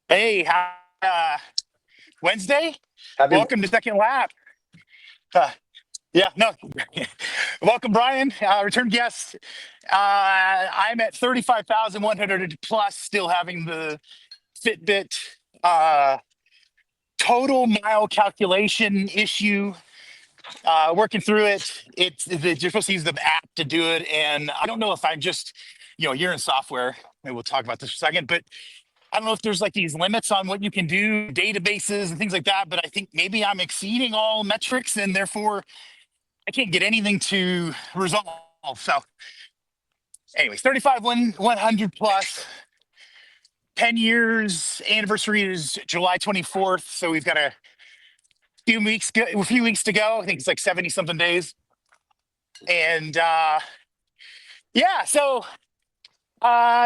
Hey, Wednesday? Happy. Welcome to Second Lap. Uh, yeah, no. Welcome, Brian, return guest. I'm at 35,100 plus, still having the Fitbit uh, total mile calculation issue. Working through it. You're supposed to use the app to do it. And I don't know if I'm just, you're in software. Maybe we'll talk about this for a second, but I don't know if there's like these limits on what you can do, databases and things like that, but I think maybe I'm exceeding all metrics and therefore I can't get anything to resolve. So, anyways, 100 plus, 10 years anniversary is July 24th. So we've got a few weeks to go. I think it's like 70 something days. And yeah, so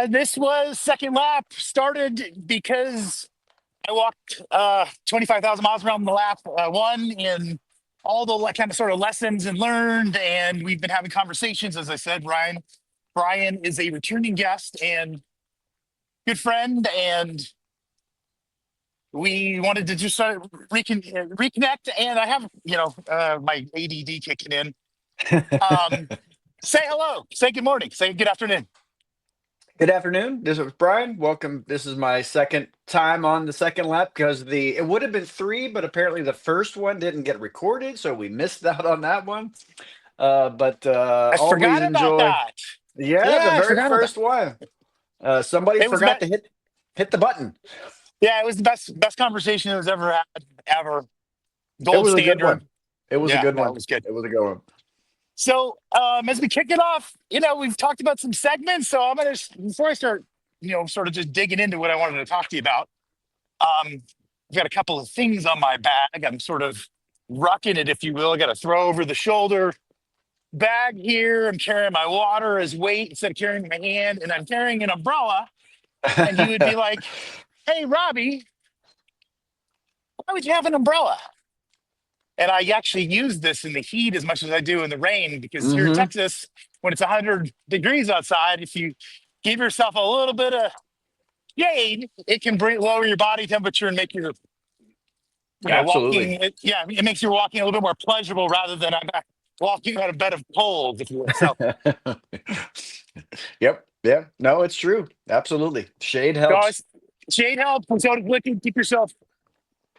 this was second lap started because I walked 25,000 miles around the lap one and all the kind of sort of lessons and learned. And we've been having conversations. As I said, Brian is a returning guest and good friend. And we wanted to just sort of reconnect. And I have, my ADD kicking in. Um, Say hello, say good morning, say good afternoon. Good afternoon. This is Brian. Welcome. This is my second time on the second lap because it would have been three, but apparently the first one didn't get recorded, so we missed out on that one. But I always forgot about enjoy. that. Yeah, the Yeah, I very forgot about that. first one. Somebody It was forgot best. to hit the button. Yeah, it was the best conversation that was ever had, ever. It Gold was a good standard. one. It was a Yeah, good no, it one. was good. It was a good one. So, as we kick it off, we've talked about some segments. So I'm gonna before I start, sort of just digging into what I wanted to talk to you about. I've got a couple of things on my bag. I'm sort of rucking it, if you will. I got to throw over the shoulder bag here. I'm carrying my water as weight instead of carrying my hand, and I'm carrying an umbrella. And you would be like, "Hey, Robbie, why would you have an umbrella?" And I actually use this in the heat as much as I do in the rain because here in hmm Texas, when it's 100 degrees outside, if you give yourself a little bit of shade, it can lower your body temperature and make your Absolutely. walking. Yeah, it makes your walking a little bit more pleasurable rather than I'm walking on a bed of coals, if you will. So, Yep. Yeah. No, it's true. Absolutely. Shade helps. guys, shade helps. And so does liquid. Keep yourself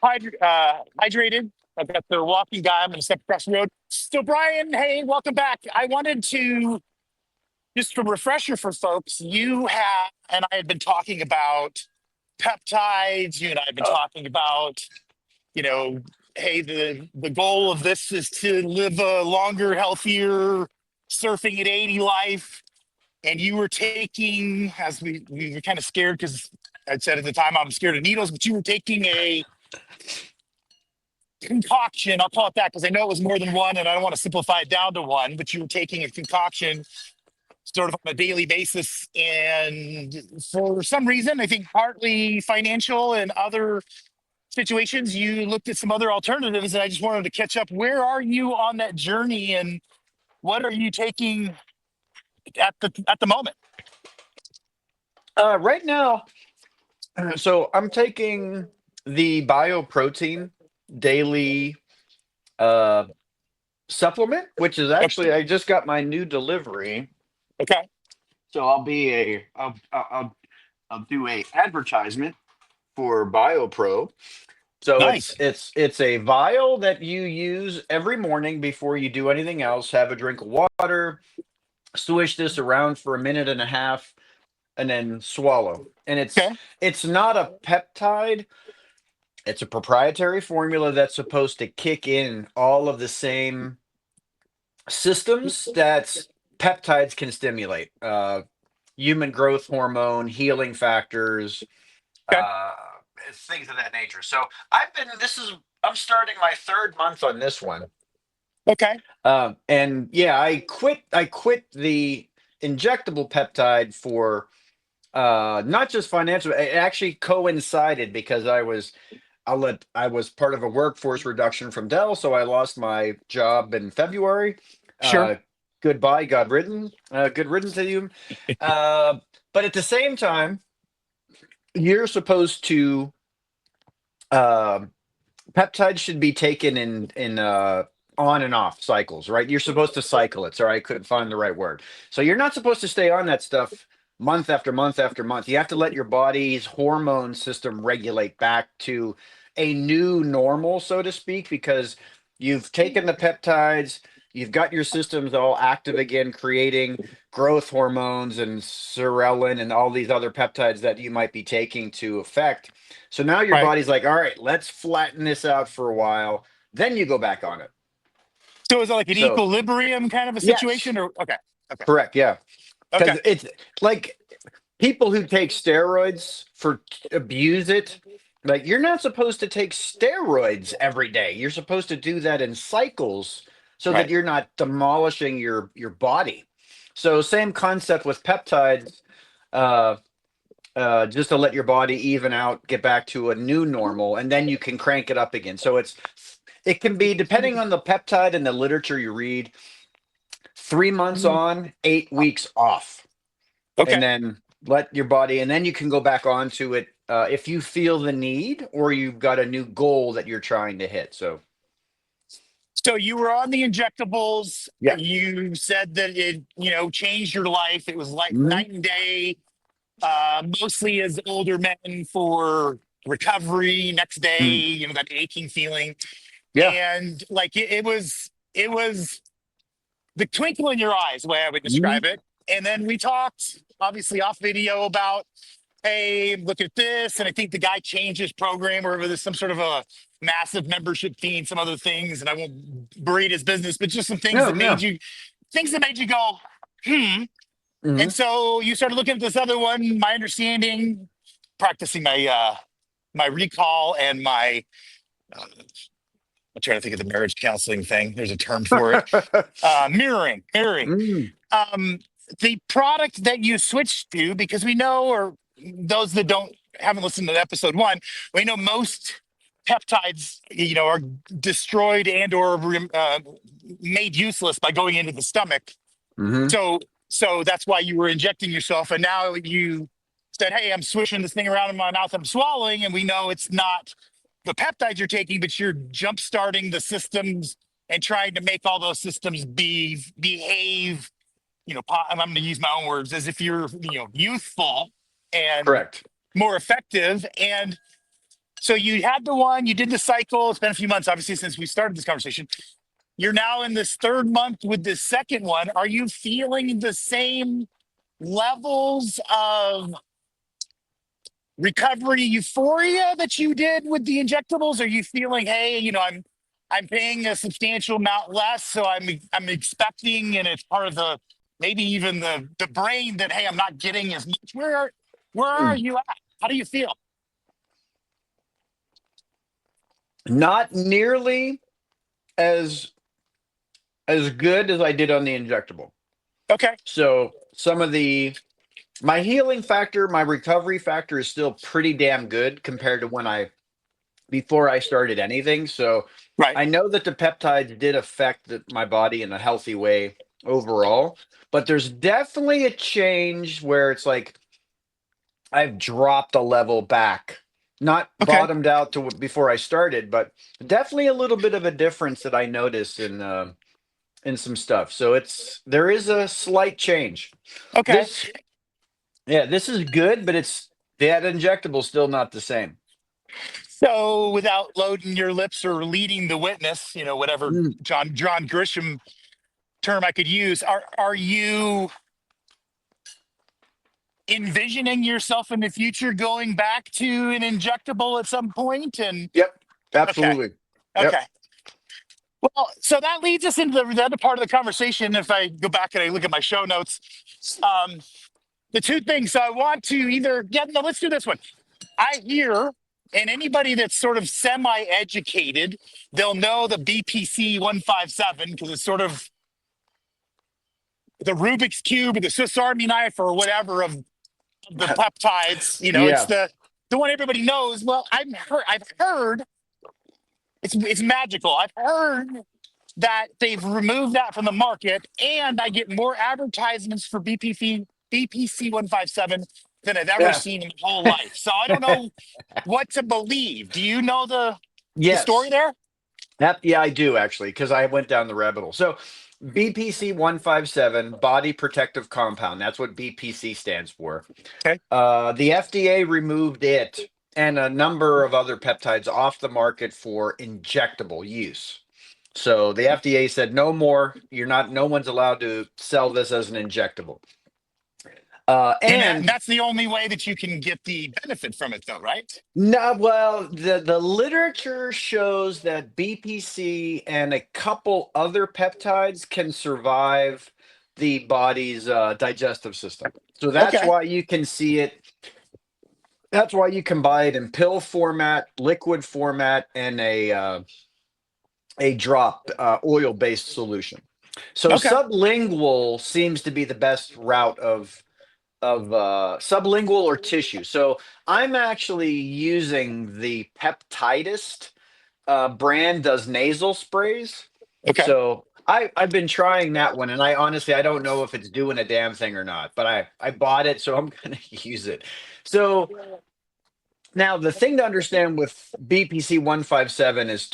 hydrated. I've got the walking guy. I'm going to step across the road. So, Brian, hey, welcome back. I wanted to just a refresher for folks, you have, and I had been talking about peptides. You and I have been Oh, talking about, you know, hey, the goal of this is to live a longer, healthier, surfing at 80 life. And you were taking, as we were kind of scared because I said at the time I'm scared of needles, but you were taking a concoction. I'll call it that because I know it was more than one, and I don't want to simplify it down to one. But you were taking a concoction sort of on a daily basis. And for some reason, I think partly financial and other situations, you looked at some other alternatives. And I just wanted to catch up. Where are you on that journey and what are you taking at the moment? right now, so I'm taking the bioprotein daily uh, supplement, which is actually I just got my new delivery, Okay. so I'll do a advertisement for BioPro. So it's Nice. it's it's a vial that you use every morning before you do anything else. Have a drink of water, swish this around for a minute and a half, and then swallow. And it's Okay. it's not a peptide. It's a proprietary formula that's supposed to kick in all of the same systems that peptides can stimulate. Human growth hormone, healing factors, Okay. uh, things of that nature. So I'm starting my third month on this one. Okay. And yeah, I quit the injectable peptide for not just financial. It actually coincided because I was part of a workforce reduction from Dell, so I lost my job in February. Sure. Uh, Goodbye, good riddance to you. Uh, but at the same time, you're supposed to um peptides should be taken in on and off cycles, right? You're supposed to cycle it. Sorry, I couldn't find the right word. So you're not supposed to stay on that stuff month after month after month. You have to let your body's hormone system regulate back to a new normal, so to speak, because you've taken the peptides, you've got your systems all active again, creating growth hormones and serelin and all these other peptides that you might be taking to affect. So now your Right. body's like, all right, let's flatten this out for a while. Then you go back on it. So is it like an So, equilibrium kind of a yes, situation, or okay, okay, correct. Yeah. okay, Because it's like people who take steroids for abuse it. Like, you're not supposed to take steroids every day. You're supposed to do that in cycles so that right. you're not demolishing your body. So, same concept with peptides. Uh, just to let your body even out, get back to a new normal, and then you can crank it up again. So it can be, depending on the peptide and the literature you read, 3 months on, 8 weeks off, and Okay. then let your body, and then you can go back onto it if you feel the need or you've got a new goal that you're trying to hit. So So you were on the injectables. yeah. You said that it, changed your life. It was like Hmm. night and day, mostly as older men for recovery. Next day, Mm. that aching feeling, Yeah. and like it was the twinkle in your eyes, the way I would Hmm. describe it. And then we talked, obviously, off video about, hey, look at this. And I think the guy changed his program, or there's some sort of a massive membership fee and some other things. And I won't berate his business, but just some No, no. things that made you go, hmm. Hmm. And so you started looking at this other one. My understanding, practicing my recall and my I'm trying to think of the marriage counseling thing. There's a term for it. Mirroring. Mm. Um, the product that you switched to, because we know, or those that don't haven't listened to episode one, we know most peptides, are destroyed and or made useless by going into the stomach. Hmm. So that's why you were injecting yourself, and now you said, "Hey, I'm swishing this thing around in my mouth. I'm swallowing," and we know it's not the peptides you're taking, but you're jump starting the systems and trying to make all those systems behave. I'm going to use my own words, as if you're youthful and Correct. more effective. And so you had the one, you did the cycle. It's been a few months, obviously, since we started this conversation. You're now in this third month with this second one. Are you feeling the same levels of recovery euphoria that you did with the injectables? Are you feeling, hey, I'm paying a substantial amount less, so I'm expecting, and it's part of the maybe even the brain that, hey, I'm not getting as much. Where are Mm. you at? How do you feel? Not nearly as good as I did on the injectable. Okay. So some of the my healing factor, my recovery factor is still pretty damn good compared to when I before I started anything. So Right. I know that the peptides did affect my body in a healthy way overall, but there's definitely a change where it's like I've dropped a level back. Not Okay. bottomed out to before I started, but definitely a little bit of a difference that I notice in some stuff. So there is a slight change. Okay. This Yeah, this is good, but it's that injectable still not the same. So without loading your lips or leading the witness, whatever Mm. John Grisham term I could use, are you envisioning yourself in the future going back to an injectable at some point? And Yep, okay, absolutely. Yep. okay. Well, so that leads us into the other part of the conversation. If I go back and I look at my show notes, um, the two things. So I want to either get, no, let's do this one. I hear, and anybody that's sort of semi-educated, they'll know the BPC 157 because it's sort of the Rubik's cube or the Swiss Army knife or whatever of the peptides. It's Yeah. the one everybody knows. Well, I've heard it's magical. I've heard that they've removed that from the market, and I get more advertisements for BPC 157 than I've ever Yeah. seen in my whole life. So I don't know what to believe. Do you know the story Yes. there? Yeah, I do actually, because I went down the rabbit hole. So BPC 157, body protective compound. That's what BPC stands for. Okay. The FDA removed it and a number of other peptides off the market for injectable use. So the FDA said no more. No one's allowed to sell this as an injectable. And And that's the only way that you can get the benefit from it, though, right? no, well, the literature shows that BPC and a couple other peptides can survive the body's digestive system. So that's Okay. why you can see it. That's why you can buy it in pill format, liquid format, and a drop oil-based solution. So Okay. sublingual seems to be the best route of sublingual or tissue. So I'm actually using the peptidist brand does nasal sprays. Okay. So I've been trying that one, and I honestly I don't know if it's doing a damn thing or not, but I bought it, so I'm gonna use it. So now the thing to understand with BPC 157 is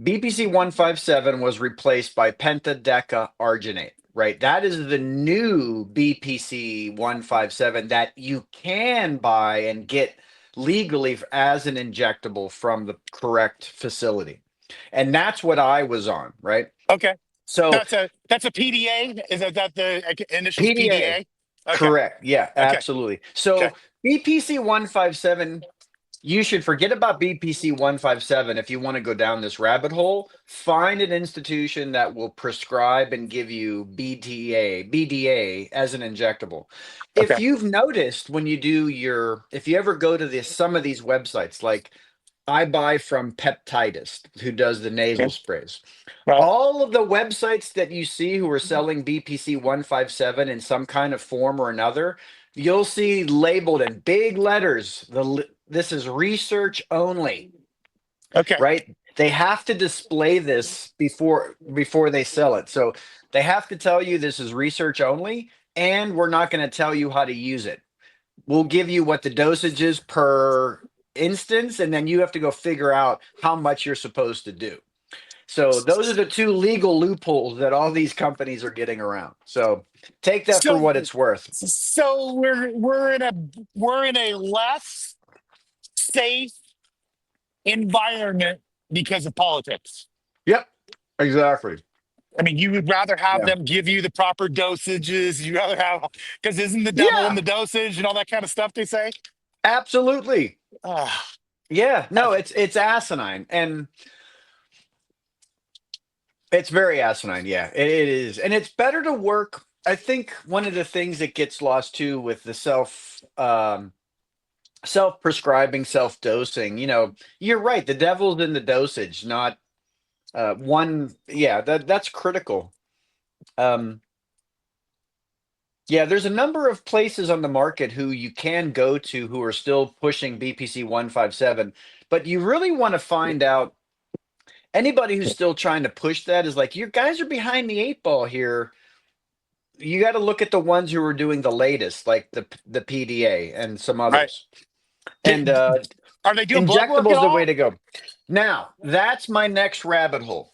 BPC 157 was replaced by pentadeca arginate, right? That is the new BPC 157 that you can buy and get legally as an injectable from the correct facility. And that's what I was on, right? Okay. So That's a PDA. Is that the initials PDA, PDA? Okay. correct. Yeah, Okay. absolutely. Okay. So BPC 157, you should forget about BPC 157 if you want to go down this rabbit hole. Find an institution that will prescribe and give you BDA as an injectable. If Okay. you've noticed when you do if you ever go to some of these websites, like I buy from Peptidist, who does the nasal Okay. sprays. Right. All of the websites that you see who are selling BPC 157 in some kind of form or another, you'll see labeled in big letters, this is research only, Okay. right? They have to display this before they sell it. So they have to tell you this is research only, and we're not going to tell you how to use it. We'll give you what the dosage is per instance, and then you have to go figure out how much you're supposed to do. So those are the two legal loopholes that all these companies are getting around. So take that for So what it's worth. so we're in a less safe environment because of politics. Yep, exactly. I mean, you would rather have Yeah. them give you the proper dosages. You rather have, because isn't the devil in Yeah, the dosage and all that kind of stuff they say? absolutely. Ah, Yeah, no, it's asinine, and it's very asinine. Yeah, it is, and it's better to work. I think one of the things that gets lost too with the self-prescribing, self-dosing. You're right. The devil's in the dosage, not one. Yeah, that's critical. Um, Yeah, there's a number of places on the market who you can go to who are still pushing BPC 157, but you really want to find out anybody who's still trying to push that is like, you guys are behind the eight ball here. You got to look at the ones who are doing the latest, like the PDA and some right. others. And Did, are they doing blood work injectable at is the way all? to go. Now, that's my next rabbit hole.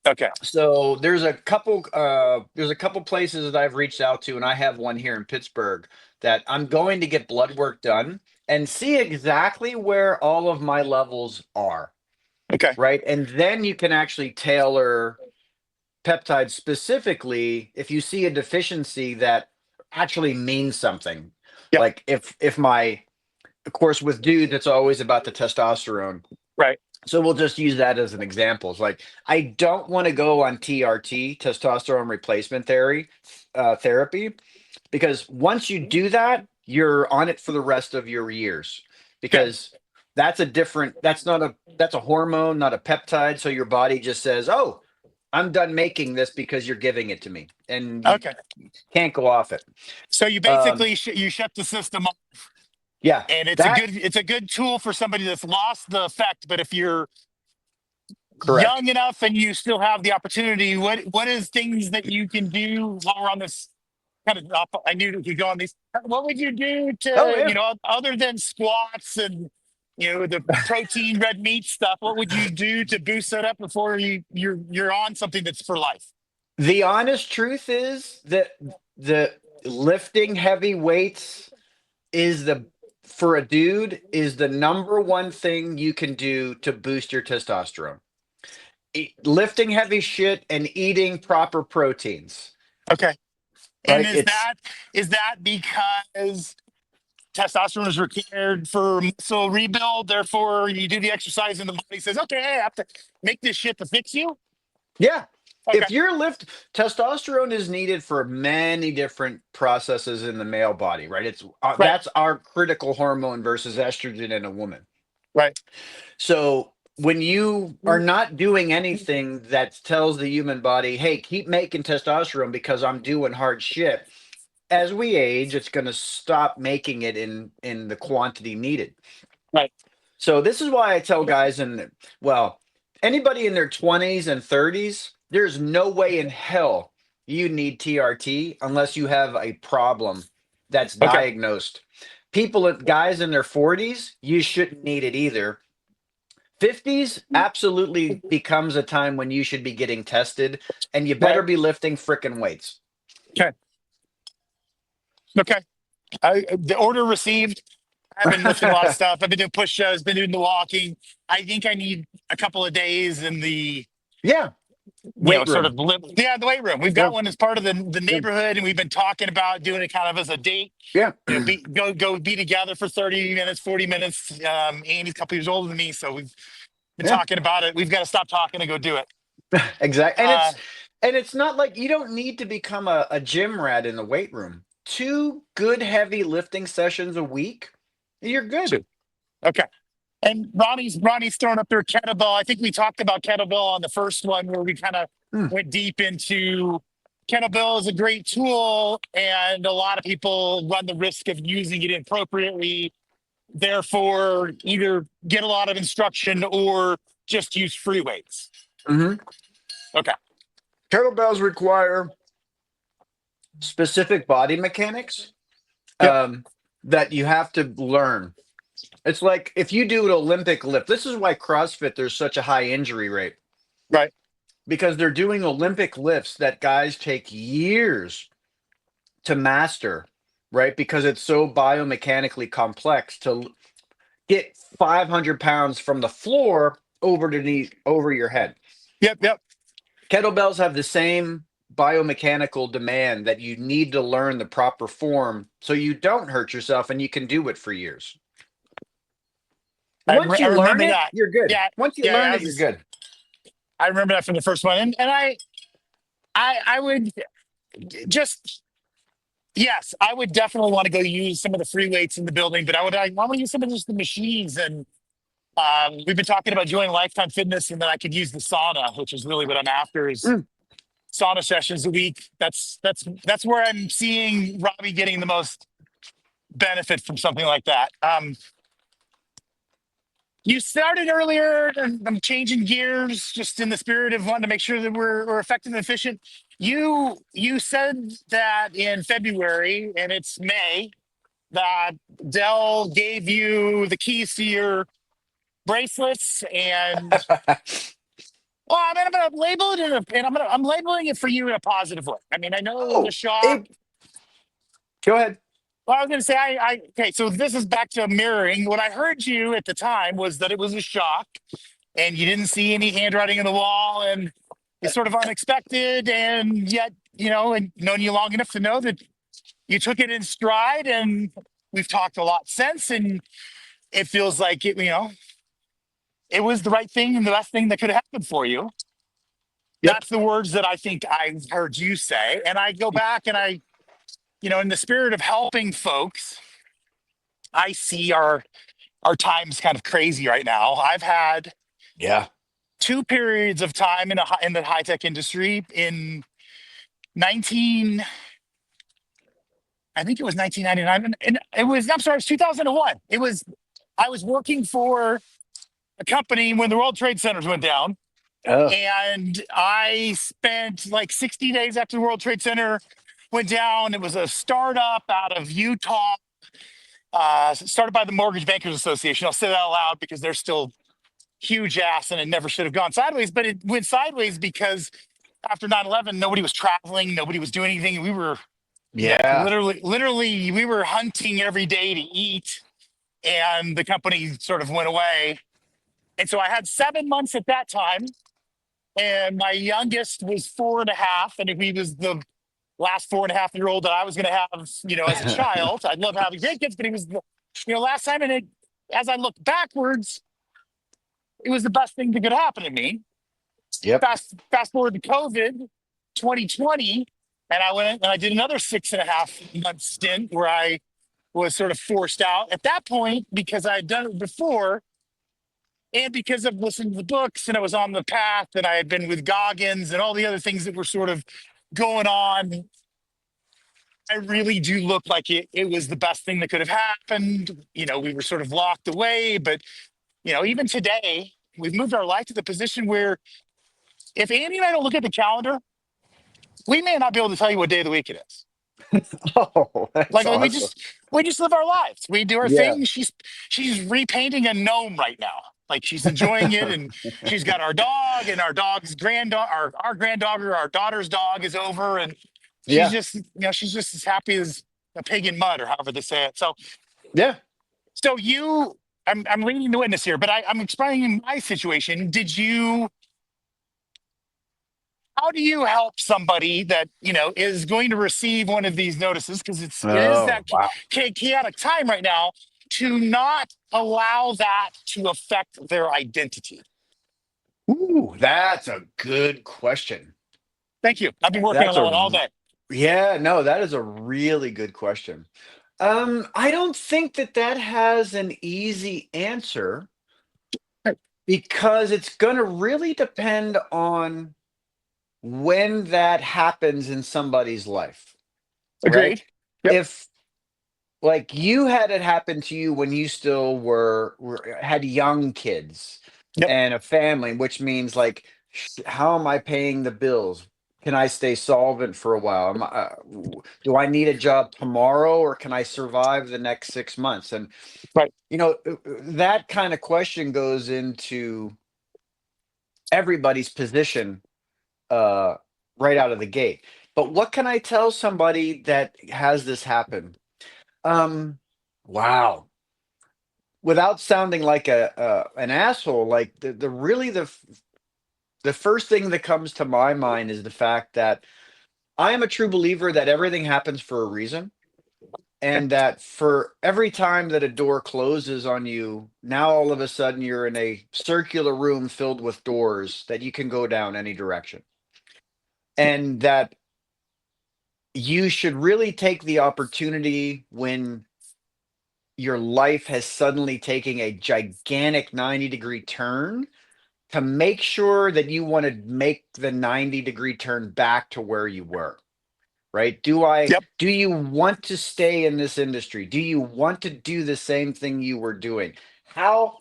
Okay. So there's a couple places that I've reached out to, and I have one here in Pittsburgh that I'm going to get blood work done and see exactly where all of my levels are, Okay. right? And then you can actually tailor peptides specifically if you see a deficiency that actually means something. Yep. Like if my of course with dudes it's always about the testosterone. Right. So we'll just use that as an example. It's like I don't want to go on TRT, testosterone replacement therapy, because once you do that, you're on it for the rest of your years. Okay. Because that's a hormone, not a peptide. So your body just says, "Oh, I'm done making this because you're giving it to me," and you Okay. can't go off it. So you Um, basically you shut the system off, yeah, and that it's a good tool for somebody that's lost the effect. But if you're correct. young enough and you still have the opportunity, what is things that you can do while we're on this kind of I knew we could go on these. What would you do Oh to, yeah. other than squats and the protein red meat stuff? What would you do to boost that up before you're on something that's for life? The honest truth is that the lifting heavy weights is the for a dude is the number one thing you can do to boost your testosterone. Lifting heavy shit and eating proper proteins. Okay, and Right? is that because testosterone is required for muscle rebuild? Therefore, you do the exercise, and the body says, "Okay, I have to make this shit to fix you." Yeah. Okay, If you're testosterone is needed for many different processes in the male body, right? It's right, that's our critical hormone versus estrogen in a woman. right, So when you are not doing anything that tells the human body, hey, keep making testosterone because I'm doing hard shit, as we age, it's going to stop making it in the quantity needed. right. So this is why I tell guys anybody in their 20s and 30s, there's no way in hell you need TRT unless you have a problem that's Okay, diagnosed. Guys in their 40s, you shouldn't need it either. 50s absolutely becomes a time when you should be getting tested, and you better right. be lifting frickin' weights. Okay, okay. The order received. I've been lifting a lot of stuff. I've been doing push-ups, been doing the walking. I think I need a couple of days in the, Yeah, weight sort of room. the weight room. We've Yeah, got one as part of the yeah, neighborhood, and we've been talking about doing it kind of as a date. yeah. Be together for 30 minutes, 40 minutes. Andy's a couple years older than me, so we've been Yeah. talking about it. We've got to stop talking and go do it. Exactly. Uh, And it's not like you don't need to become a gym rat in the weight room. Two good heavy lifting sessions a week, you're good. Shoot. Okay. And Ronnie's throwing up their kettlebell. I think we talked about kettlebell on the first one where we kind of Mm, went deep into kettlebell is a great tool, and a lot of people run the risk of using it inappropriately. Therefore, either get a lot of instruction or just use free weights. hmm Okay. Kettlebells require specific body mechanics Yep. um, that you have to learn. It's like if you do an Olympic lift, this is why CrossFit there's such a high injury rate Right. because they're doing Olympic lifts that guys take years to master, right? Because it's so biomechanically complex to get 500 pounds from the floor over your head. Yep. Yep. Kettlebells have the same biomechanical demand that you need to learn the proper form so you don't hurt yourself and you can do it for years. Once I you learn remember it, that. you're good. Yeah. Once you Yeah. learn it, you're good. I remember that from the first one. And I would just, yes, I would definitely want to go use some of the free weights in the building, but I want to use some of just the machines. And we've been talking about joining Lifetime Fitness, and then I could use the sauna, which is really what I'm after is Mm, sauna sessions a week. That's where I'm seeing Robbie getting the most benefit from something like that. You started earlier, and I'm changing gears just in the spirit of wanting to make sure that we're effective and efficient. You said that in February, and it's May, that Dell gave you the keys to your bracelets, and well, I'm gonna label it and I'm labeling it for you in a positive way. I mean, I know it was a oh, shock. go ahead. Well, I was gonna say, okay, so this is back to mirroring. What I heard you at the time was that it was a shock, and you didn't see any handwriting on the wall, and it's sort of unexpected, and yet, and known you long enough to know that you took it in stride, and we've talked a lot since, and it feels like it was the right thing and the best thing that could have happened for you. Yep. That's the words that I think I heard you say. And I go back and in the spirit of helping folks, I see our time's kind of crazy right now. I've had Yeah. two periods of time in the high tech industry in 19, I think it was 1999. And I'm sorry, it was 2001. I was working for a company when the World Trade Centers went down. Oh. And I spent like 60 days after the World Trade Center went down. It was a startup out of Utah, started by the Mortgage Bankers Association. I'll say that out loud because they're still huge ass and it never should have gone sideways, but it went sideways because after 9/11, nobody was traveling, nobody was doing anything. We were, Yeah. literally, we were hunting every day to eat, and the company sort of went away. And so I had 7 months at that time, and my youngest was 4.5, and if he was the last 4.5 year old that I was going to have, as a child, I'd love having grandkids, but he was the, last time, and as I look backwards, it was the best thing that could happen to me. Yep. Fast forward to COVID 2020, and I went and I did another 6.5 month stint where I was sort of forced out at that point because I had done it before, and because I've listened to the books and I was on the path and I had been with Goggins and all the other things that were sort of going on. I really do look like it was the best thing that could have happened. We were sort of locked away, but even today, we've moved our life to the position where if Andy and I don't look at the calendar, we may not be able to tell you what day of the week it is. Oh, that's Like awesome. we just live our lives. We do our Yeah. thing. She's repainting a gnome right now. Like she's enjoying it, and she's got our dog, and our dog's our granddaughter, our daughter's dog is over, and she's Yeah. just she's just as happy as a pig in mud, or however they say it. So Yeah. so you, I'm leading the witness here, but I'm explaining my situation. How do you help somebody that is going to receive one of these notices, because it is Oh, that wow. chaotic time right now, to not allow that to affect their identity? Ooh, that's a good question. Thank you. I've been working on That's that a one all day. Yeah, no, that is a really good question. I don't think that that has an easy answer because it's going to really depend on when that happens in somebody's life, right? Agreed. Yep. If like you had it happen to you when you still had young kids Yep. and a family, which means like, how am I paying the bills? Can I stay solvent for a while? Do I need a job tomorrow, or can I survive the next 6 months? And Right. that kind of question goes into everybody's position uh, right out of the gate. But what can I tell somebody that has this happen? Um, wow. Without sounding like an asshole, like the first thing that comes to my mind is the fact that I am a true believer that everything happens for a reason, Okay. and that for every time that a door closes on you, now all of a sudden you're in a circular room filled with doors that you can go down any direction. And that you should really take the opportunity when your life has suddenly taken a gigantic 90-degree turn to make sure that you want to make the 90-degree turn back to where you were. Right? Yep. Do you want to stay in this industry? Do you want to do the same thing you were doing? How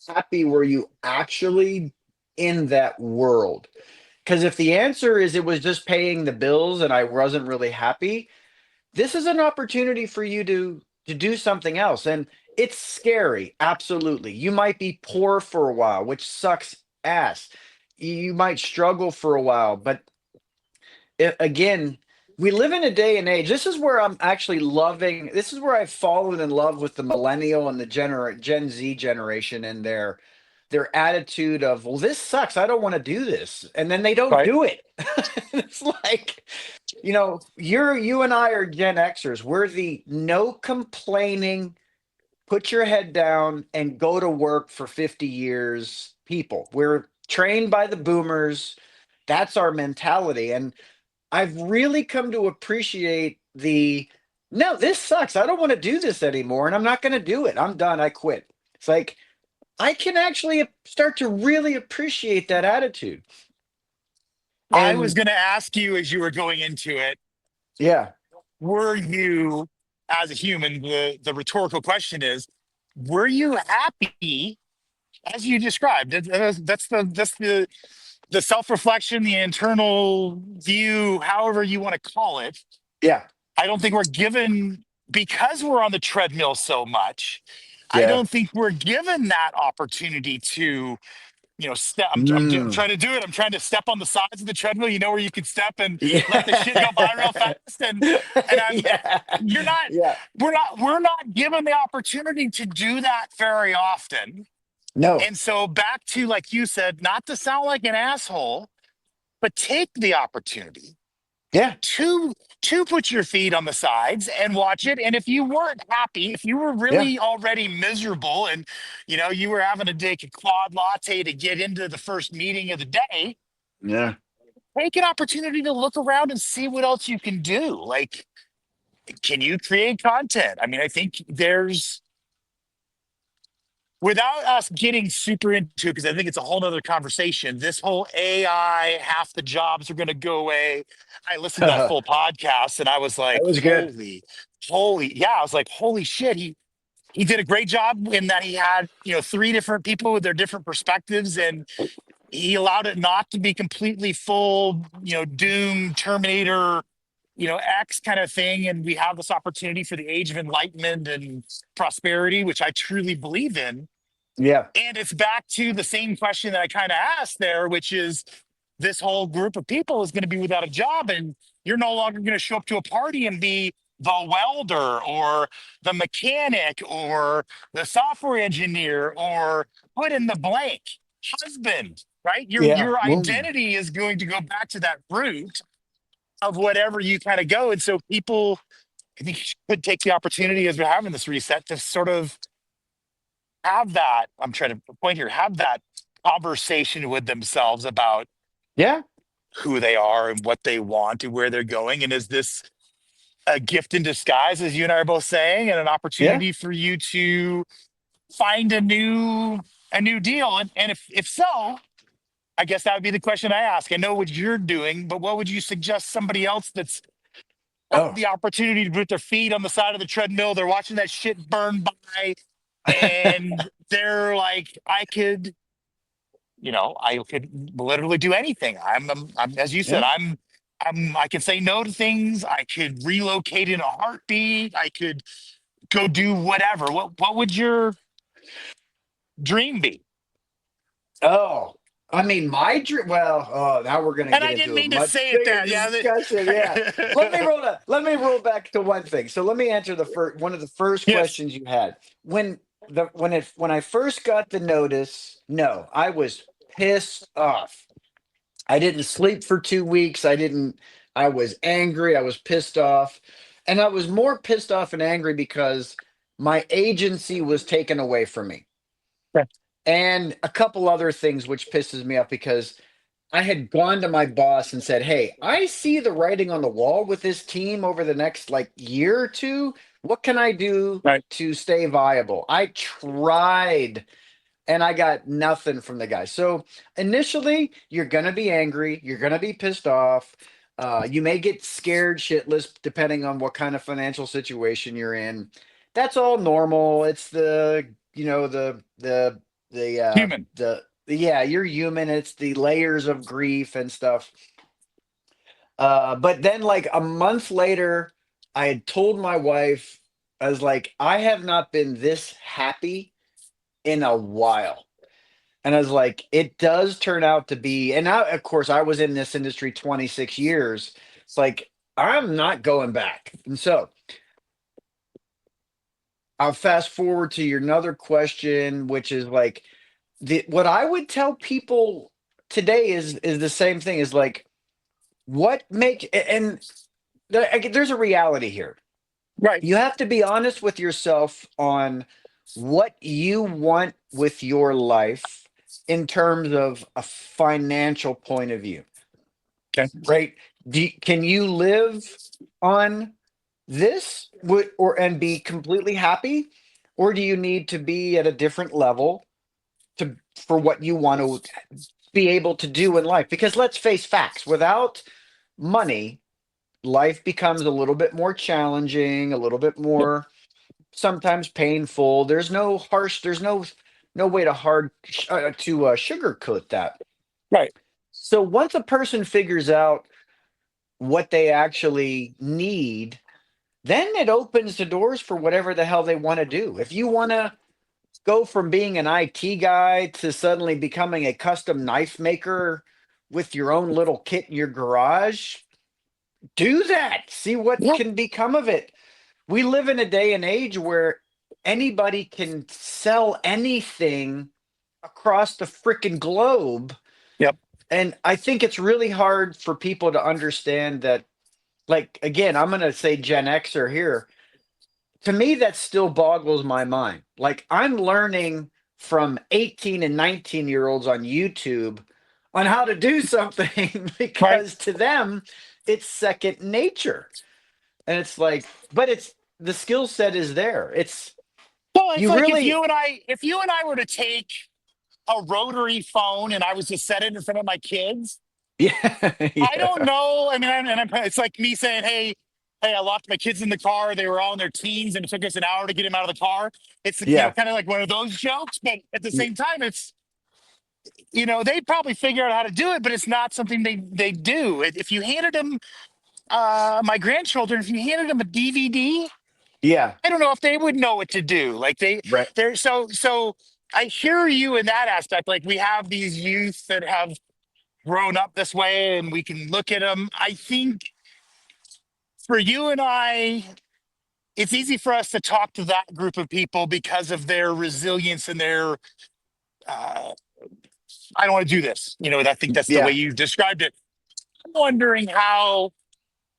happy were you actually in that world? Because if the answer is it was just paying the bills and I wasn't really happy, this is an opportunity for you to do something else. And it's scary, absolutely. You might be poor for a while, which sucks ass. You might struggle for a while, but again, we live in a day and age. This is where I'm actually loving. This is where I've fallen in love with the millennial and the Gen Z generation and their attitude of, well, this sucks. I don't want to do this, and then they don't Right. do it. It's like, you and I are Gen Xers. We're the no complaining, put your head down and go to work for 50 years people. We're trained by the boomers. That's our mentality, and I've really come to appreciate no, this sucks. I don't want to do this anymore, and I'm not going to do it. I'm done. I quit. It's like I can actually start to really appreciate that attitude. I was And going to ask you as you were going into it, yeah, were you, as a human, the rhetorical question is, were you happy as you described? That's the self reflection, the internal view, however you want to call it. Yeah. I don't think we're given, because we're on the treadmill so much. I Yeah. don't think we're given that opportunity to, step. I'm Mm. trying to do it. I'm trying to step on the sides of the treadmill, where you can step and let the shit go by real Yeah. fast. And I'm, Yeah. you're not, Yeah. we're not given the opportunity to do that very often. No. And so back to, like you said, not to sound like an asshole, but take the opportunity Yeah. to put your feet on the sides and watch it. And if you weren't happy, if you were Yeah. really already miserable, and you were having to take a quad latte to get into the first meeting of the day, Yeah. take an opportunity to look around and see what else you can do. Like, can you create content? I mean, I think there's, without us getting super into it, because I think it's a whole nother conversation. This whole AI, half the jobs are going to go away. I listened to that That full podcast and I was like, was good. yeah, I was like, holy shit. He did a great job in that he had, three different people with their different perspectives, and he allowed it not to be completely full, doom, Terminator, X kind of thing. And we have this opportunity for the age of enlightenment and prosperity, which I truly believe in. Yeah. And it's back to the same question that I kind of asked there, which is, this whole group of people is going to be without a job, and you're no longer going to show up to a party and be the welder or the mechanic or the software engineer or put in the blank husband, right? Your Yeah. your Well, identity is going to go back to that root of whatever you kind of go. And so people, I think, should take the opportunity as we're having this reset to sort of have that, I'm trying to point here, have that conversation with themselves about yeah. who they are and what they want and where they're going. And is this a gift in disguise, as you and I are both saying, and an Yeah. opportunity for you to find a new deal? And if so, I guess that would be the question I ask. I know what you're doing, but what would you suggest somebody else that's had Oh. the opportunity to put their feet on the side of the treadmill, they're watching that shit burn by, and they're like, I could literally do anything. I'm, as you said, Yeah. I can say no to things. I could relocate in a heartbeat. I could go do whatever. What would your dream be? Oh, I mean, my dream. Well, oh, now we're going to And get I didn't into a mean to much say it bigger that. Yeah. discussion. Yeah. Let me roll back to one thing. So let me answer the first one of the first Yes. questions you had. When I first got the notice, no, I was pissed off. I didn't sleep for 2 weeks. I was angry. I was pissed off. And I was more pissed off and angry because my agency was taken away from me. Okay. And a couple other things which pisses me off because I had gone to my boss and said, "Hey, I see the writing on the wall with this team over the next like year or two. What can I do Right. to stay viable?" I tried and I got nothing from the guy. So initially, you're gonna be angry, you're gonna be pissed off. You may get scared shitless depending on what kind of financial situation you're in. That's all normal. It's Human. yeah, you're human. It's the layers of grief and stuff. But then like a month later, I had told my wife, I was like, I have not been this happy in a while. And I was like, it does turn out to be, and I, of course, I was in this industry 26 years. It's like, I'm not going back. And so I'll fast forward to your another question, which is like, what I would tell people today is the same thing, is like, what make, and there's a reality here. Right. You have to be honest with yourself on what you want with your life in terms of a financial point of view, Okay. right? Can you live on this or and be completely happy, or do you need to be at a different level to for what you want to be able to do in life? Because let's face facts, without money, life becomes a little bit more challenging, a little bit Yep. more sometimes painful. There's no way to sugarcoat that. Right. So once a person figures out what they actually need, then it opens the doors for whatever the hell they want to do. If you want to go from being an IT guy to suddenly becoming a custom knife maker with your own little kit in your garage, do that. See what Yeah. can become of it. We live in a day and age where anybody can sell anything across the freaking globe. Yep. And I think it's really hard for people to understand that, like, again, I'm going to say Gen Xer here. To me, that still boggles my mind. Like, I'm learning from 18 and 19-year-olds on YouTube on how to do something Right. because to them, it's second nature. And it's like, but it's the skill set is there. It's Well, it's you like really, if you and I were to take a rotary phone and I was to set it in front of my kids, yeah, I don't yeah, know. I mean, it's like me saying, hey, I locked my kids in the car. They were all in their teens, and it took us an hour to get them out of the car. It's yeah, kind of like one of those jokes, but at the same time, it's they probably figure out how to do it, but it's not something they do. If you handed them, my grandchildren, if you handed them a DVD, yeah, I don't know if they would know what to do. Like right, they're so. I hear you in that aspect. Like we have these youth that have grown up this way, and we can look at them. I think for you and I, it's easy for us to talk to that group of people because of their resilience and their uh, I don't want to do this. I think that's the way yeah. you described it. I'm wondering how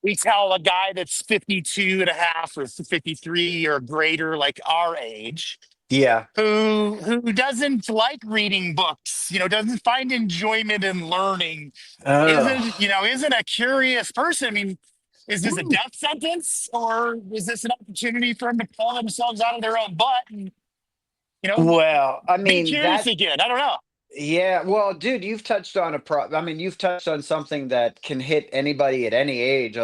we tell a guy that's 52 and a half or 53 or greater, like our age, Yeah. who doesn't like reading books, doesn't find enjoyment in learning, Oh. isn't a curious person. I mean, is this a death sentence or is this an opportunity for them to pull themselves out of their own butt and, Well, I be mean curious that. again? I don't know. Yeah. Well, dude, you've touched on I mean, you've touched on something that can hit anybody at any age.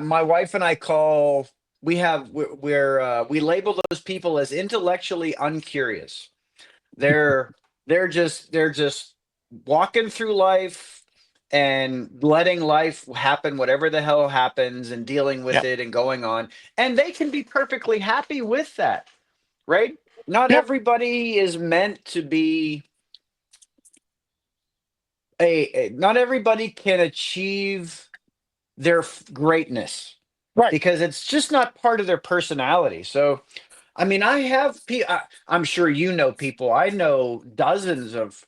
My wife and I call. We label those people as intellectually uncurious. They're they're just walking through life and letting life happen, whatever the hell happens, and dealing with Yeah. it and going on. And they can be perfectly happy with that, right? Not Yeah. everybody is meant to be not everybody can achieve their greatness Right. because it's just not part of their personality. So, I mean, I'm sure you know people. I know dozens of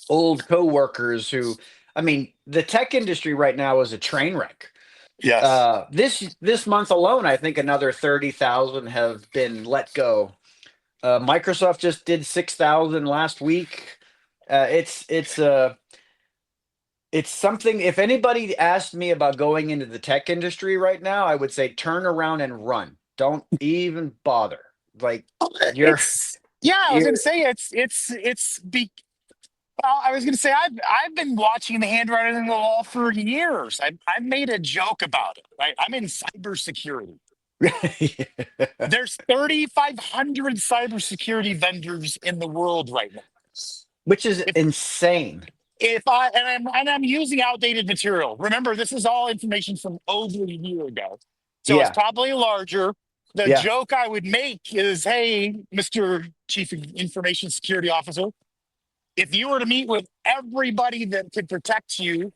old coworkers who, I mean, the tech industry right now is a train wreck. Yes. This month alone, I think another 30,000 have been let go. Microsoft just did 6,000 last week. It's something. If anybody asked me about going into the tech industry right now, I would say turn around and run. Don't even bother. Like you're It's yeah. I was you're gonna say well, I was going to say I've been watching the handwriting on the wall for years. I've made a joke about it. Right, I'm in cybersecurity. There's 3,500 cybersecurity vendors in the world right now. which is If insane. if I and I'm using outdated material. Remember, this is all information from over a year ago, so it's Yeah, probably larger. The yeah, joke I would make is, "Hey, Mr. Chief Information Security Officer, if you were to meet with everybody that could protect you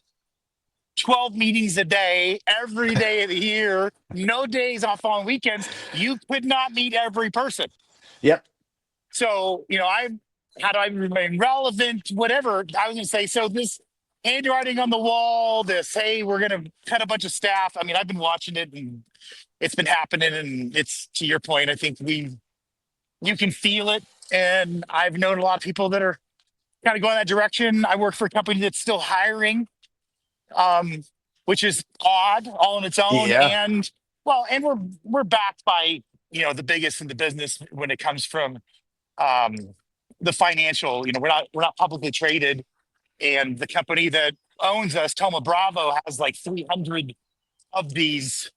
12 meetings a day, every day of the year, no days off on weekends, you could not meet every person. yep, So, how do I remain relevant? Whatever. I was going to say, so this handwriting on the wall, hey, we're going to cut a bunch of staff. I mean, I've been watching it and it's been happening. And it's to your point, I think you can feel it. And I've known a lot of people that are kind of going that direction. I work for a company that's still hiring, um, which is odd all on its own. yeah, And we're backed by the biggest in the business when it comes from um, the financial. We're not publicly traded, and the company that owns us, Toma Bravo, has like 300 of these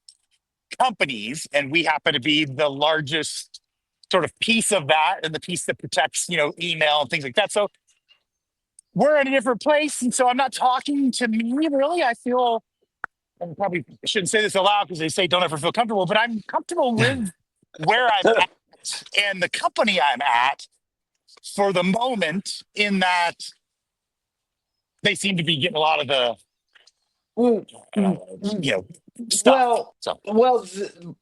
companies, and we happen to be the largest sort of piece of that, and the piece that protects email and things like that. So we're in a different place, and so I'm not talking to me really. I feel and probably shouldn't say this aloud because they say don't ever feel comfortable, but I'm comfortable with where I'm at and the company I'm at for the moment, in that they seem to be getting a lot of the Mm, you know stuff. Well, So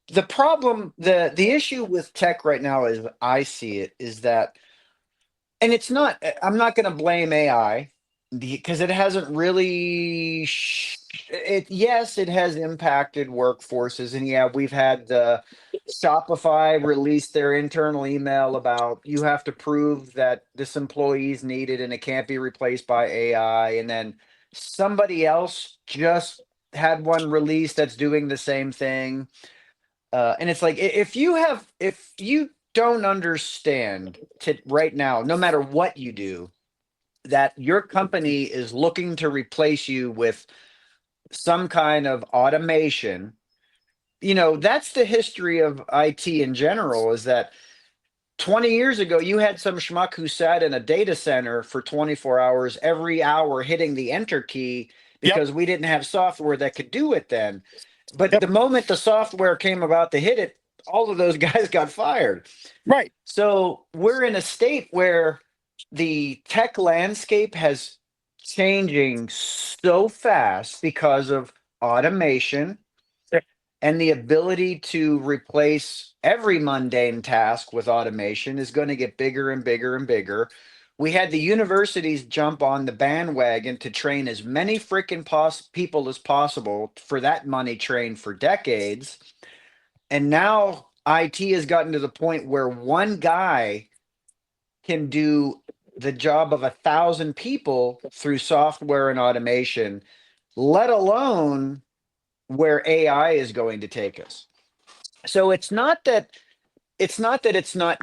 the problem, the issue with tech right now, as I see it, is that, and it's not, I'm not going to blame AI because it hasn't really, yes, it has impacted workforces. And yeah, we've had Shopify release their internal email about you have to prove that this employee is needed and it can't be replaced by AI. And then somebody else just had one release that's doing the same thing. And it's like, if you don't understand to right now, no matter what you do, that your company is looking to replace you with some kind of automation, that's the history of IT in general, is that 20 years ago, you had some schmuck who sat in a data center for 24 hours, every hour hitting the enter key yep, because we didn't have software that could do it then. But yep, the moment the software came about to hit it, all of those guys got fired. right. So we're in a state where the tech landscape has changing so fast because of automation and the ability to replace every mundane task with automation is going to get bigger and bigger and bigger. We had the universities jump on the bandwagon to train as many freaking people as possible for that money trained for decades. And now IT has gotten to the point where one guy can do the job of 1,000 people through software and automation, let alone where AI is going to take us. So it's not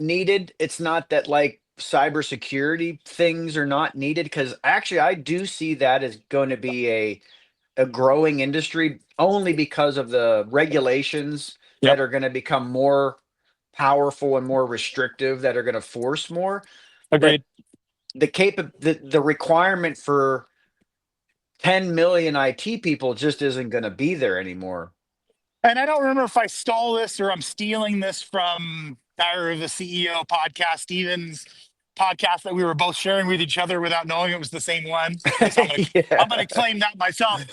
needed. It's not that like cybersecurity things are not needed, because actually I do see that as going to be a growing industry only because of the regulations Yep, that are going to become more powerful and more restrictive, that are going to force more. But agreed. the requirement for 10 million IT people just isn't going to be there anymore. And I don't remember if I stole this or I'm stealing this from Tyler, the CEO podcast, Stevens podcast that we were both sharing with each other without knowing it was the same one. So I'm gonna Yeah. claim that myself.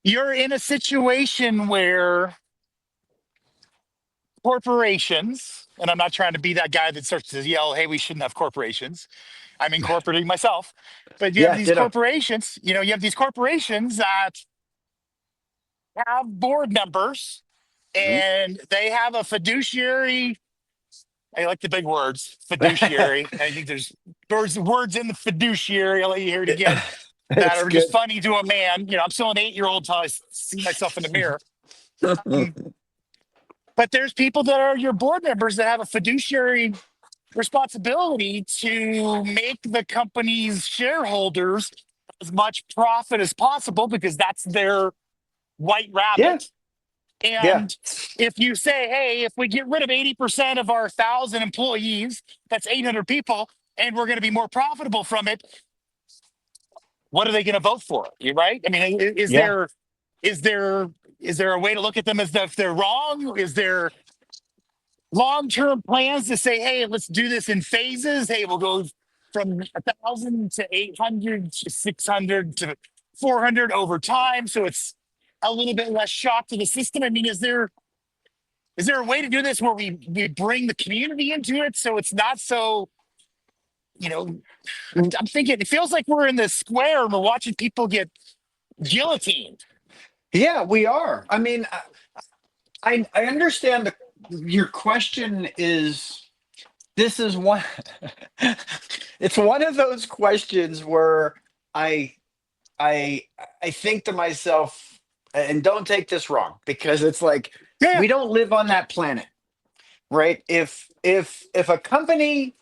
You're in a situation where corporations, and I'm not trying to be that guy that starts to yell, "Hey, we shouldn't have corporations." I'm incorporating myself, but you have Yeah, these ditto. corporations. You have these corporations that have board members, Mhm. and they have a fiduciary. I like the big words, fiduciary. I think there's words in the fiduciary. I'll let you hear it again. That It's are just good. funny to a man. I'm still an 8-year-old till I see myself in the mirror. Um, but there's people that are your board members that have a fiduciary responsibility to make the company's shareholders as much profit as possible because that's their white Yeah, rabbit. yeah, And if you say, hey, if we get rid of 80% of our 1,000 employees, that's 800 people, and we're going to be more profitable from it, what are they going to vote for? You right? I mean, yeah. is there is there a way to look at them as if they're wrong? Is there long-term plans to say, hey, let's do this in phases? Hey, we'll go from 1,000 to 800 to 600 to 400 over time, so it's a little bit less shock to the system. I mean, is there a way to do this where we bring the community into it so it's not so, you know, I'm thinking it feels like we're in the square and we're watching people get guillotined. Yeah, we are. I mean, I understand your question is, this is one it's one of those questions where I I I think to myself, and don't take this wrong, because it's like Yeah, we don't live on that planet, right? If a company,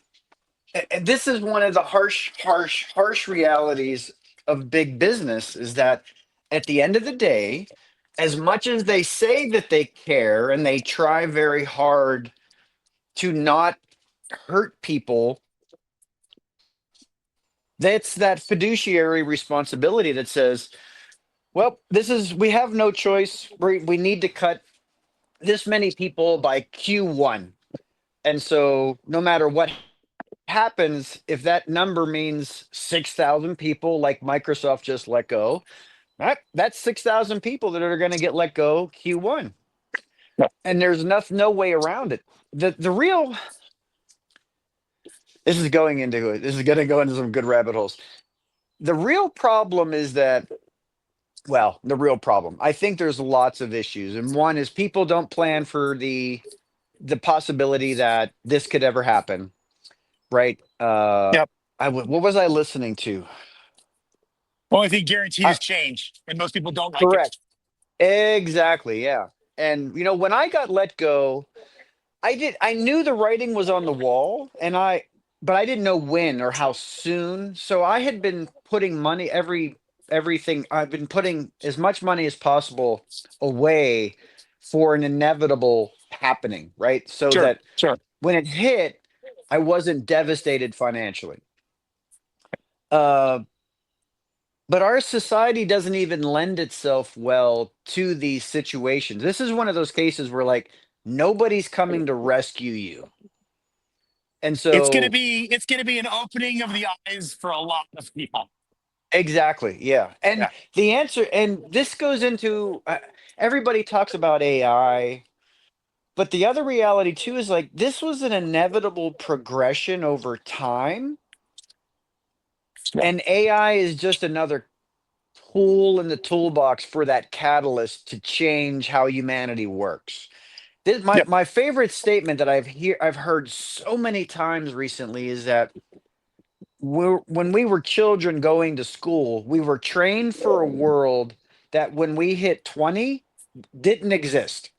and this is one of the harsh realities of big business, is that at the end of the day, as much as they say that they care and they try very hard to not hurt people, that's that fiduciary responsibility that says, Well, we have no choice. We need to cut this many people by Q1. And so no matter what happens, if that number means 6,000 people like Microsoft just let go, that's 6,000 people that are going to get let go Q1. Yeah. And there's no way around it. The real this is going into it. This is going to go into some good rabbit holes. The real problem is that, well, the real problem. I think there's lots of issues, and one is people don't plan for the possibility that this could ever happen, right? Yep. What was I listening to? Only thing guaranteed I, is change, and most people don't like it. correct. Exactly. Yeah. And when I got let go, I knew the writing was on the wall, but I didn't know when or how soon. So I had been putting everything. I've been putting as much money as possible away for an inevitable happening, right? So Sure, that sure. when it hit, I wasn't devastated financially. Uh, but our society doesn't even lend itself well to these situations. This is one of those cases where like nobody's coming to rescue you. And so It's gonna be an opening of the eyes for a lot of people. exactly, yeah. And Yeah. the answer, and this goes into everybody talks about AI, but the other reality too is like this was an inevitable progression over time, Yeah. and AI is just another tool in the toolbox for that catalyst to change how humanity works. Yep. My favorite statement that I've heard so many times recently is that when we were children going to school, we were trained for a world that when we hit 20 didn't exist.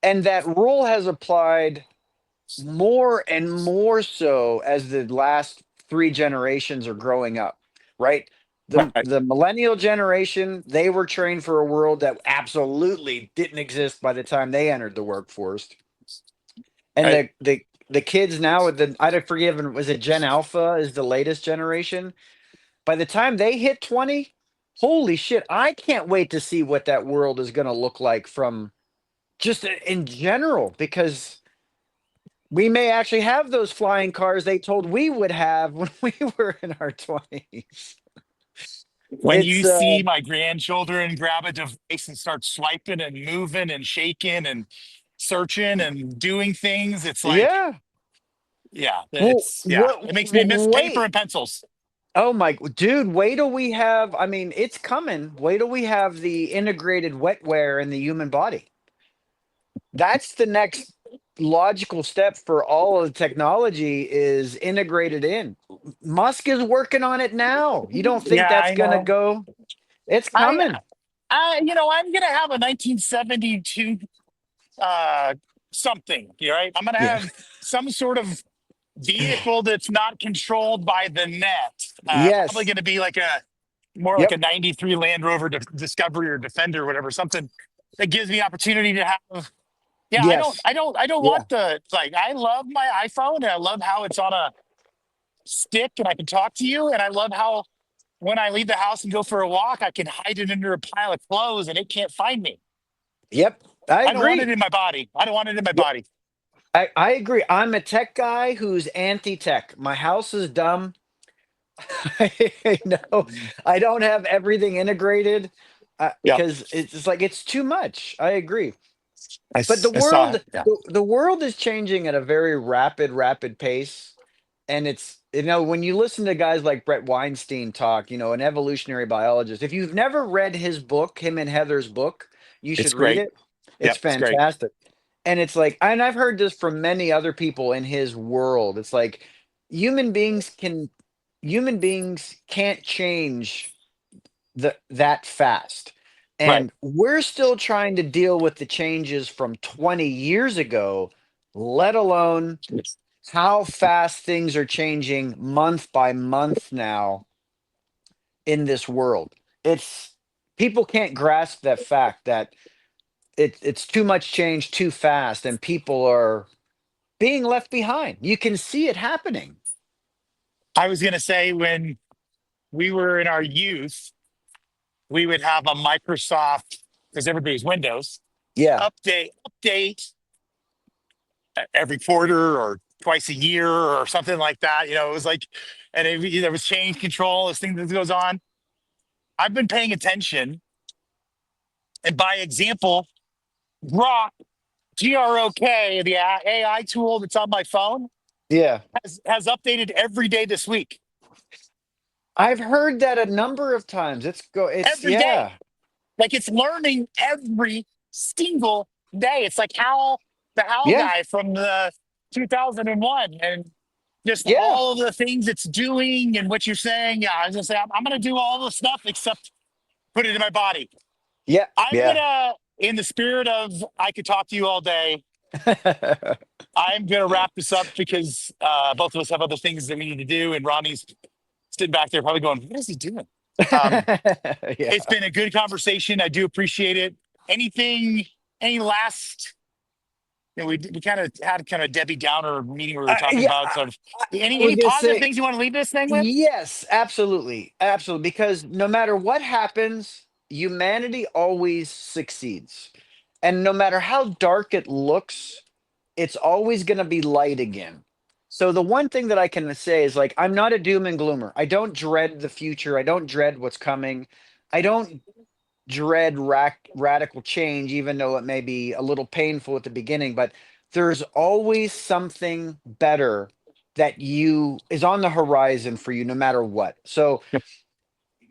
And that rule has applied more and more so as the last three generations are growing up, right? Right. The millennial generation, they were trained for a world that absolutely didn't exist by the time they entered the workforce. And Right. the kids now with the I'd forgiven was it Gen Alpha is the latest generation. By the time they hit 20, holy shit, I can't wait to see what that world is going to look like from just in general because we may actually have those flying cars they told we would have when we were in our 20s. When It's you see my grandchildren grab a device and start swiping and moving and shaking and searching and doing things, it's like, yeah. Well, yeah, it makes me miss paper wait. and pencils. Oh my dude, wait till we have I mean, it's coming. Wait till we have the integrated wetware in the human body. That's the next logical step for all of the technology is integrated in. Musk is working on it now. You don't think Yeah, that's I going to know. go? It's I, coming. I'm gonna have a 1972 uh something. Right? I'm gonna Yeah. have some sort of vehicle that's not controlled by the net. Probably Yes. gonna be like a more like Yep. a 93 Land Rover Discovery or Defender or whatever, something that gives me opportunity to have. Yeah, Yes. I don't Yeah. want the like. I love my iPhone and I love how it's on a stick and I can talk to you, and I love how when I leave the house and go for a walk, I can hide it under a pile of clothes and it can't find me. Yep. I I don't want it agree. in my body. I don't want it in my Yep. body. I agree. I'm a tech guy who's anti-tech. My house is dumb. I know I don't have everything integrated Yeah, because it's just like it's too much. I agree. But I saw it. Yeah, the world is changing at a very rapid pace. And it's, when you listen to guys like Brett Weinstein talk, an evolutionary biologist, if you've never read his book, him and Heather's book, you it's should read great. it. It's Yep, it's great. fantastic. And it's like, and I've heard this from many other people in his world. It's like human beings can, human beings can't change that fast. Right. And we're still trying to deal with the changes from 20 years ago, let alone how fast things are changing month by month now in this world. It's people can't grasp that fact that it's too much change too fast and people are being left behind. You can see it happening. I was gonna say when we were in our youth, we would have a Microsoft, because everybody's Windows, Yeah. update every quarter or twice a year or something like that. It was like, and there was change control, this thing that goes on. I've been paying attention, and by example, Grok, GROK, the AI tool that's on my phone, Yeah. has updated every day this week. I've heard that a number of times. It's Every day. yeah. Like it's learning every single day. It's like the Hal Yeah. guy from the 2001, and just Yeah. all of the things it's doing and what you're saying. Yeah, I was gonna say I'm gonna do all the stuff except put it in my body. Yeah. I'm Yeah. gonna, in the spirit of I could talk to you all day, I'm gonna wrap this up because both of us have other things that we need to do, and Ronnie's sitting back there probably going, "What is he doing?" Um, Yeah. it's been a good conversation. I do appreciate it. Any last? We kind of had kind of Debbie Downer meeting where we were talking Yeah. about sort of I any was gonna positive say things you want to leave this thing with? yes, absolutely. Absolutely. Because no matter what happens, humanity always succeeds. And no matter how dark it looks, it's always going to be light again. So the one thing that I can say is like I'm not a doom and gloomer. I don't dread the future. I don't dread what's coming. I don't dread radical change, even though it may be a little painful at the beginning. But there's always something better that you is on the horizon for you, no matter what. So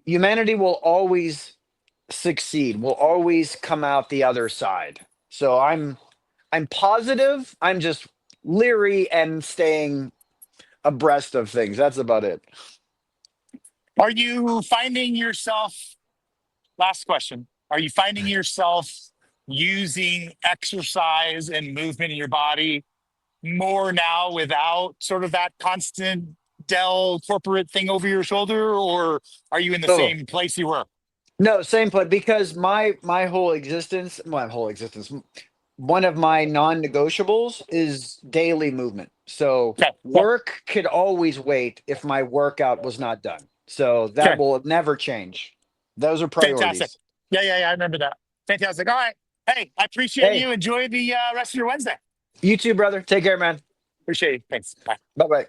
humanity will always succeed. Will always come out the other side. So I'm positive. I'm just leery and staying abreast of things. That's about it. Are you finding yourself? Last question. Are you finding yourself using exercise and movement in your body more now without sort of that constant Dell corporate thing over your shoulder, or are you in the Oh, same place you were? no, same place because my whole existence, one of my non-negotiables is daily movement. So Okay, okay, work could always wait if my workout was not done. So that okay, will never change. Those are fantastic. priorities. Yeah, I remember that. Fantastic. All right. Hey, I appreciate Hey, you. Enjoy the rest of your Wednesday. you too, brother. Take care, man. Appreciate you. Thanks. Bye. Bye bye.